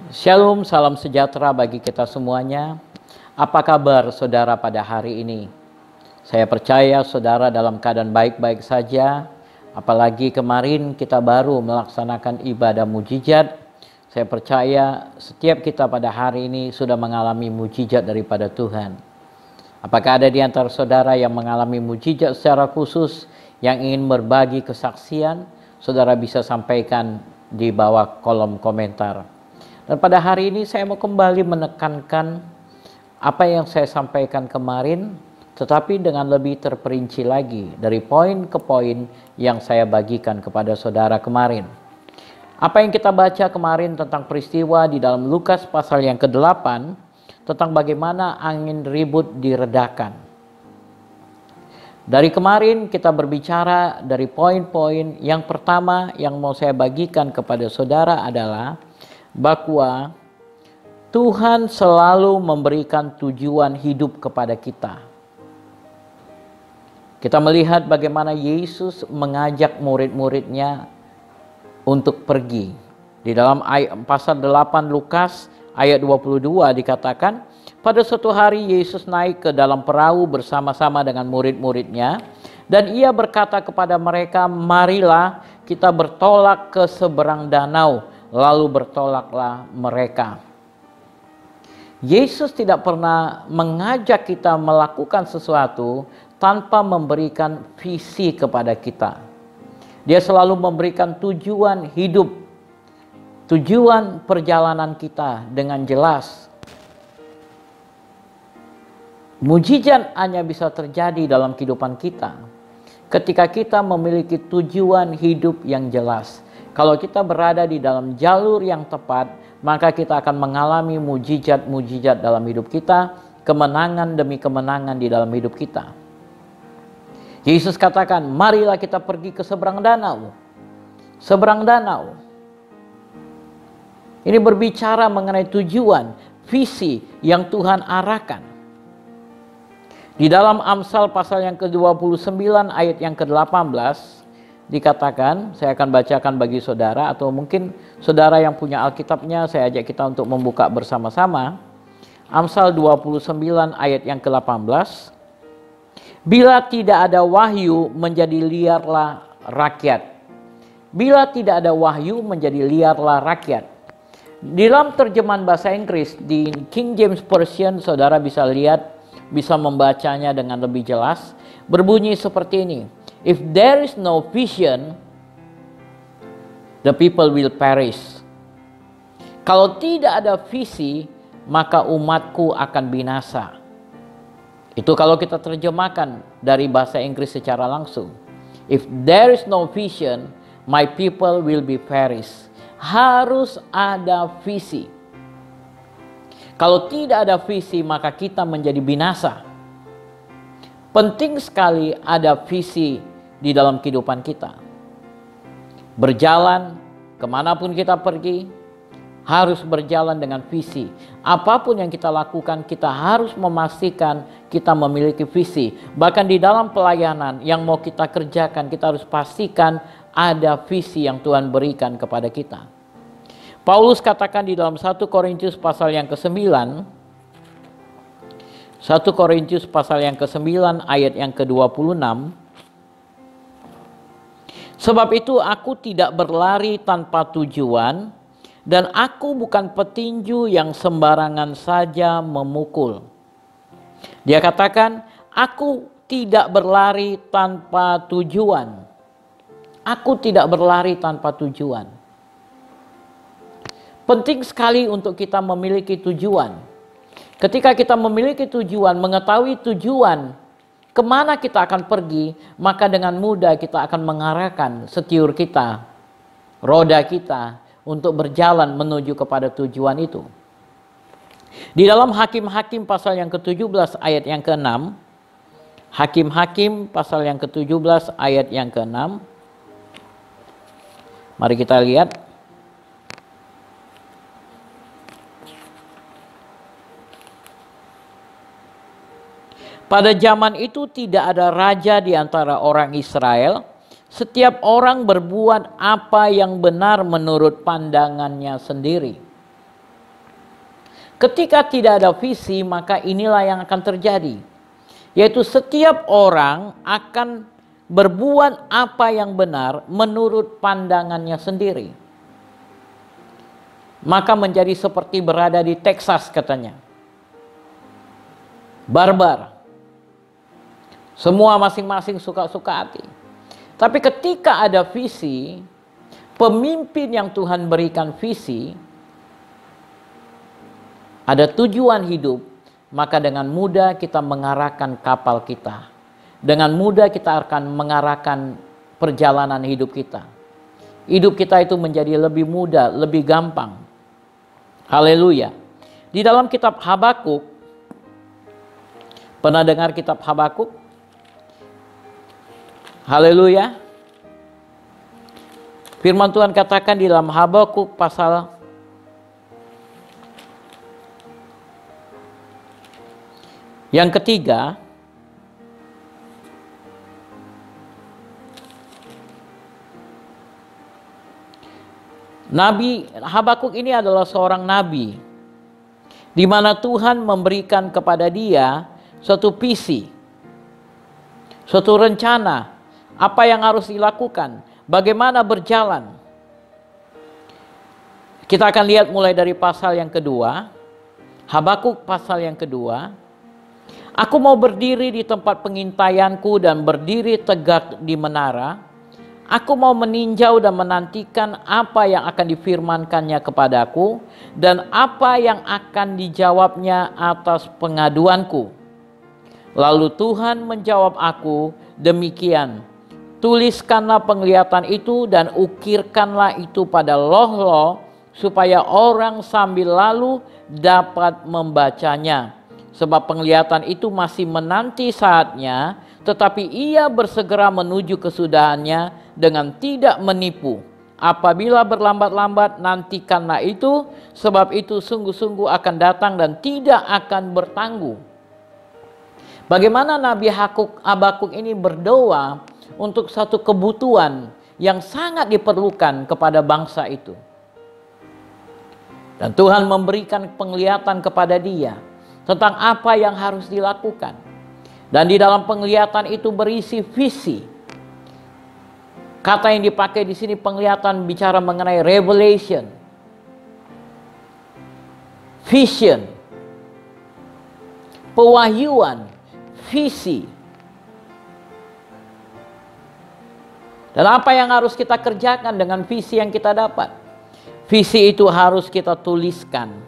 Shalom, salam sejahtera bagi kita semuanya. Apa kabar saudara pada hari ini? Saya percaya saudara dalam keadaan baik-baik saja. Apalagi kemarin kita baru melaksanakan ibadah mujizat. Saya percaya setiap kita pada hari ini sudah mengalami mujizat daripada Tuhan. Apakah ada di antara saudara yang mengalami mujizat secara khusus, yang ingin berbagi kesaksian? Saudara bisa sampaikan di bawah kolom komentar. Dan pada hari ini saya mau kembali menekankan apa yang saya sampaikan kemarin, tetapi dengan lebih terperinci lagi dari poin ke poin yang saya bagikan kepada saudara kemarin. Apa yang kita baca kemarin tentang peristiwa di dalam Lukas pasal yang ke-8, tentang bagaimana angin ribut diredakan. Dari kemarin kita berbicara dari poin-poin yang pertama yang mau saya bagikan kepada saudara adalah bahwa Tuhan selalu memberikan tujuan hidup kepada kita. Kita melihat bagaimana Yesus mengajak murid-muridnya untuk pergi. Di dalam pasal 8 Lukas ayat 22 dikatakan, pada suatu hari Yesus naik ke dalam perahu bersama-sama dengan murid-muridnya, dan ia berkata kepada mereka, marilah kita bertolak ke seberang danau. Lalu bertolaklah mereka. Yesus tidak pernah mengajak kita melakukan sesuatu tanpa memberikan visi kepada kita. Dia selalu memberikan tujuan hidup, tujuan perjalanan kita dengan jelas. Mujizat hanya bisa terjadi dalam kehidupan kita ketika kita memiliki tujuan hidup yang jelas. Kalau kita berada di dalam jalur yang tepat, maka kita akan mengalami mujizat-mujizat dalam hidup kita, kemenangan demi kemenangan di dalam hidup kita. Yesus katakan, marilah kita pergi ke seberang danau. Seberang danau. Ini berbicara mengenai tujuan, visi yang Tuhan arahkan. Di dalam Amsal pasal yang ke-29 ayat yang ke-18, dikatakan, saya akan bacakan bagi saudara, atau mungkin saudara yang punya Alkitabnya, saya ajak kita untuk membuka bersama-sama. Amsal 29 ayat yang ke-18. Bila tidak ada wahyu, menjadi liarlah rakyat. Bila tidak ada wahyu, menjadi liarlah rakyat. Di dalam terjemahan bahasa Inggris, di King James Version, saudara bisa lihat, bisa membacanya dengan lebih jelas. Berbunyi seperti ini. If there is no vision, the people will perish. Kalau tidak ada visi, maka umatku akan binasa. Itu kalau kita terjemahkan dari bahasa Inggris secara langsung. If there is no vision, my people will be perish. Harus ada visi. Kalau tidak ada visi, maka kita menjadi binasa. Penting sekali ada visi di dalam kehidupan kita. Berjalan kemanapun kita pergi, harus berjalan dengan visi. Apapun yang kita lakukan, kita harus memastikan kita memiliki visi. Bahkan di dalam pelayanan yang mau kita kerjakan, kita harus pastikan ada visi yang Tuhan berikan kepada kita. Paulus katakan di dalam 1 Korintus pasal yang ke-9, 1 Korintus pasal yang ke-9 ayat yang ke-26, sebab itu aku tidak berlari tanpa tujuan, dan aku bukan petinju yang sembarangan saja memukul. Dia katakan, aku tidak berlari tanpa tujuan. Aku tidak berlari tanpa tujuan. Penting sekali untuk kita memiliki tujuan. Ketika kita memiliki tujuan, mengetahui tujuan, kemana kita akan pergi, maka dengan mudah kita akan mengarahkan setiur kita, roda kita, untuk berjalan menuju kepada tujuan itu. Di dalam Hakim-Hakim pasal yang ke-17 ayat yang ke-6, Hakim-Hakim pasal yang ke-17 ayat yang ke-6, mari kita lihat. Pada zaman itu tidak ada raja di antara orang Israel. Setiap orang berbuat apa yang benar menurut pandangannya sendiri. Ketika tidak ada visi, maka inilah yang akan terjadi. Yaitu setiap orang akan berbuat apa yang benar menurut pandangannya sendiri. Maka menjadi seperti berada di Texas katanya. Barbar. Semua masing-masing suka-suka hati. Tapi ketika ada visi, pemimpin yang Tuhan berikan visi, ada tujuan hidup, maka dengan mudah kita mengarahkan kapal kita. Dengan mudah kita akan mengarahkan perjalanan hidup kita. Hidup kita itu menjadi lebih mudah, lebih gampang. Haleluya. Di dalam kitab Habakuk, pernah dengar kitab Habakuk? Haleluya. Firman Tuhan katakan di dalam Habakuk pasal yang ketiga, Nabi Habakuk ini adalah seorang nabi, di mana Tuhan memberikan kepada dia suatu visi, suatu rencana, apa yang harus dilakukan, bagaimana berjalan. Kita akan lihat mulai dari pasal yang kedua, Habakuk pasal yang kedua. Aku mau berdiri di tempat pengintaianku dan berdiri tegak di menara. Aku mau meninjau dan menantikan apa yang akan difirmankannya kepadaku dan apa yang akan dijawabnya atas pengaduanku. Lalu Tuhan menjawab aku demikian, tuliskanlah penglihatan itu dan ukirkanlah itu pada loh-loh supaya orang sambil lalu dapat membacanya. Sebab penglihatan itu masih menanti saatnya, tetapi ia bersegera menuju kesudahannya dengan tidak menipu. Apabila berlambat-lambat, nantikanlah itu, sebab itu sungguh-sungguh akan datang dan tidak akan bertangguh. Bagaimana Nabi Habakuk ini berdoa untuk satu kebutuhan yang sangat diperlukan kepada bangsa itu. Dan Tuhan memberikan penglihatan kepada dia tentang apa yang harus dilakukan. Dan di dalam penglihatan itu berisi visi. Kata yang dipakai di sini penglihatan bicara mengenai revelation, vision, pewahyuan, visi. Dan apa yang harus kita kerjakan dengan visi yang kita dapat? Visi itu harus kita tuliskan.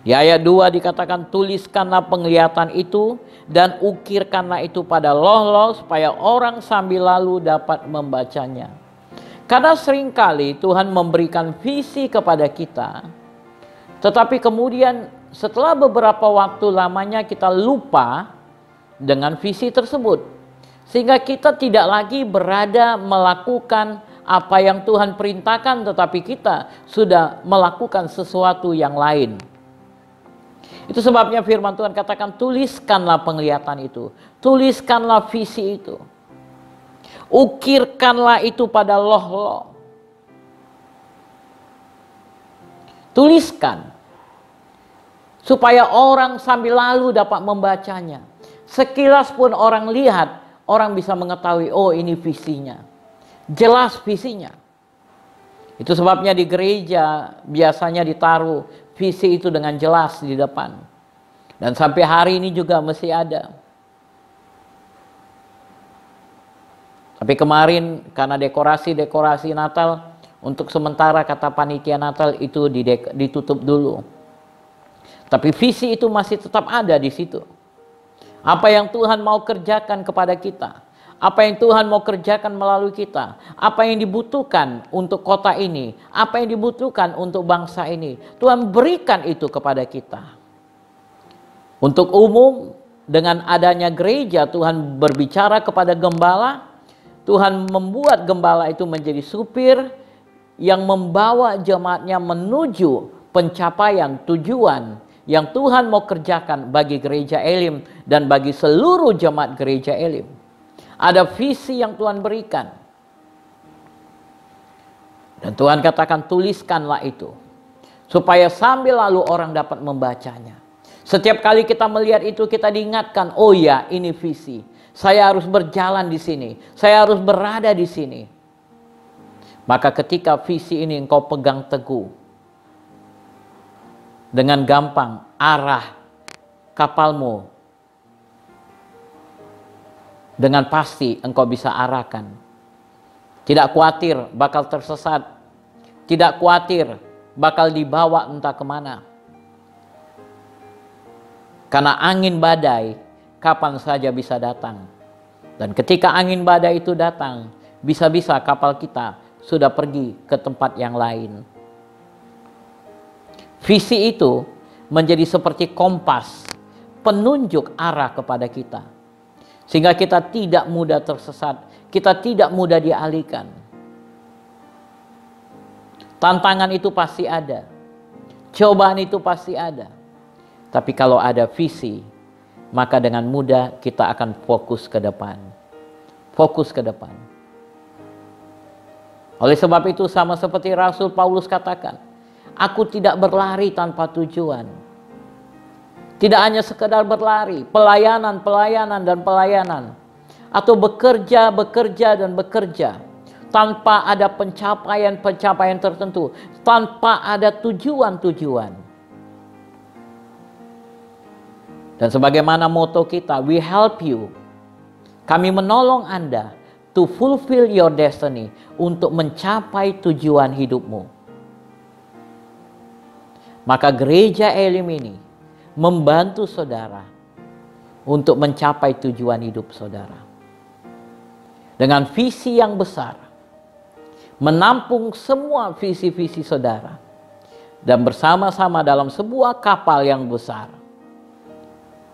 Di ayat 2 dikatakan, tuliskanlah penglihatan itu dan ukirkanlah itu pada loh-loh supaya orang sambil lalu dapat membacanya. Karena seringkali Tuhan memberikan visi kepada kita, tetapi kemudian setelah beberapa waktu lamanya kita lupa dengan visi tersebut. Sehingga kita tidak lagi berada melakukan apa yang Tuhan perintahkan, tetapi kita sudah melakukan sesuatu yang lain. Itu sebabnya firman Tuhan katakan, tuliskanlah penglihatan itu. Tuliskanlah visi itu. Ukirkanlah itu pada loh-loh. Tuliskan. Supaya orang sambil lalu dapat membacanya. Sekilas pun orang lihat, orang bisa mengetahui, oh ini visinya. Jelas visinya. Itu sebabnya di gereja biasanya ditaruh visi itu dengan jelas di depan. Dan sampai hari ini juga masih ada. Tapi kemarin karena dekorasi-dekorasi Natal, untuk sementara kata panitia Natal itu ditutup dulu. Tapi visi itu masih tetap ada di situ. Apa yang Tuhan mau kerjakan kepada kita. Apa yang Tuhan mau kerjakan melalui kita. Apa yang dibutuhkan untuk kota ini. Apa yang dibutuhkan untuk bangsa ini. Tuhan berikan itu kepada kita. Untuk umum, dengan adanya gereja, Tuhan berbicara kepada gembala. Tuhan membuat gembala itu menjadi supir yang membawa jemaatnya menuju pencapaian tujuan yang Tuhan mau kerjakan bagi gereja Elim dan bagi seluruh jemaat gereja Elim. Ada visi yang Tuhan berikan. Dan Tuhan katakan tuliskanlah itu. supaya sambil lalu orang dapat membacanya. Setiap kali kita melihat itu, kita diingatkan, oh ya, ini visi. Saya harus berjalan di sini. Saya harus berada di sini. Maka ketika visi ini engkau pegang teguh, dengan gampang arah kapalmu dengan pasti engkau bisa arahkan. Tidak khawatir bakal tersesat. Tidak khawatir bakal dibawa entah kemana. Karena angin badai kapan saja bisa datang. Dan ketika angin badai itu datang, bisa-bisa kapal kita sudah pergi ke tempat yang lain. Visi itu menjadi seperti kompas, penunjuk arah kepada kita. Sehingga kita tidak mudah tersesat, kita tidak mudah dialihkan. Tantangan itu pasti ada, cobaan itu pasti ada. Tapi kalau ada visi, maka dengan mudah kita akan fokus ke depan. Fokus ke depan. Oleh sebab itu sama seperti Rasul Paulus katakan, aku tidak berlari tanpa tujuan. Tidak hanya sekedar berlari, pelayanan dan pelayanan. Atau bekerja dan bekerja. Tanpa ada pencapaian tertentu. Tanpa ada tujuan-tujuan. Dan sebagaimana moto kita, we help you. Kami menolong Anda to fulfill your destiny. Untuk mencapai tujuan hidupmu. Maka gereja Elim ini membantu saudara untuk mencapai tujuan hidup saudara. Dengan visi yang besar. Menampung semua visi-visi saudara. Dan bersama-sama dalam sebuah kapal yang besar.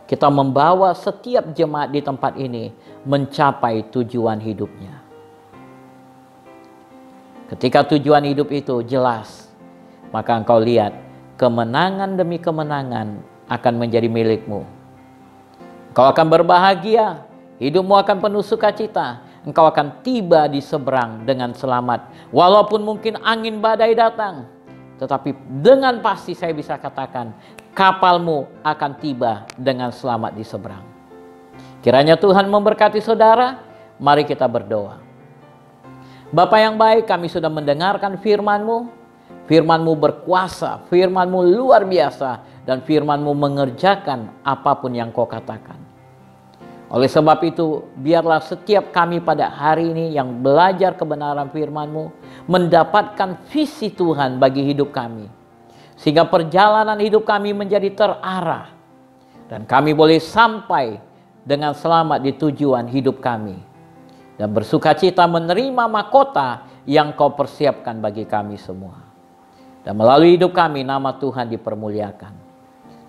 Kita membawa setiap jemaat di tempat ini mencapai tujuan hidupnya. Ketika tujuan hidup itu jelas, maka engkau lihat kemenangan demi kemenangan akan menjadi milikmu. Engkau akan berbahagia, hidupmu akan penuh sukacita. Engkau akan tiba di seberang dengan selamat. Walaupun mungkin angin badai datang, tetapi dengan pasti saya bisa katakan, kapalmu akan tiba dengan selamat di seberang. Kiranya Tuhan memberkati saudara. Mari kita berdoa. Bapa yang baik, kami sudah mendengarkan firman-Mu. Firman-Mu berkuasa, firman-Mu luar biasa, dan firman-Mu mengerjakan apapun yang Kau katakan. Oleh sebab itu, biarlah setiap kami pada hari ini yang belajar kebenaran firman-Mu, mendapatkan visi Tuhan bagi hidup kami. Sehingga perjalanan hidup kami menjadi terarah. Dan kami boleh sampai dengan selamat di tujuan hidup kami. Dan bersukacita menerima mahkota yang Kau persiapkan bagi kami semua. Dan melalui hidup kami, nama Tuhan dipermuliakan.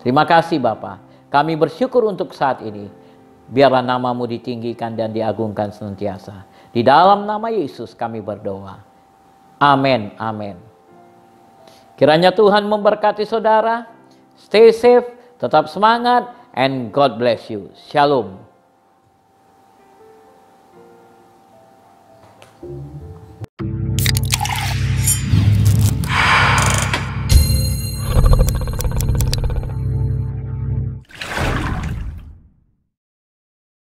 Terima kasih Bapa. Kami bersyukur untuk saat ini. Biarlah nama-Mu ditinggikan dan diagungkan senantiasa. Di dalam nama Yesus kami berdoa. Amin, amin. Kiranya Tuhan memberkati saudara. Stay safe, tetap semangat, and God bless you. Shalom.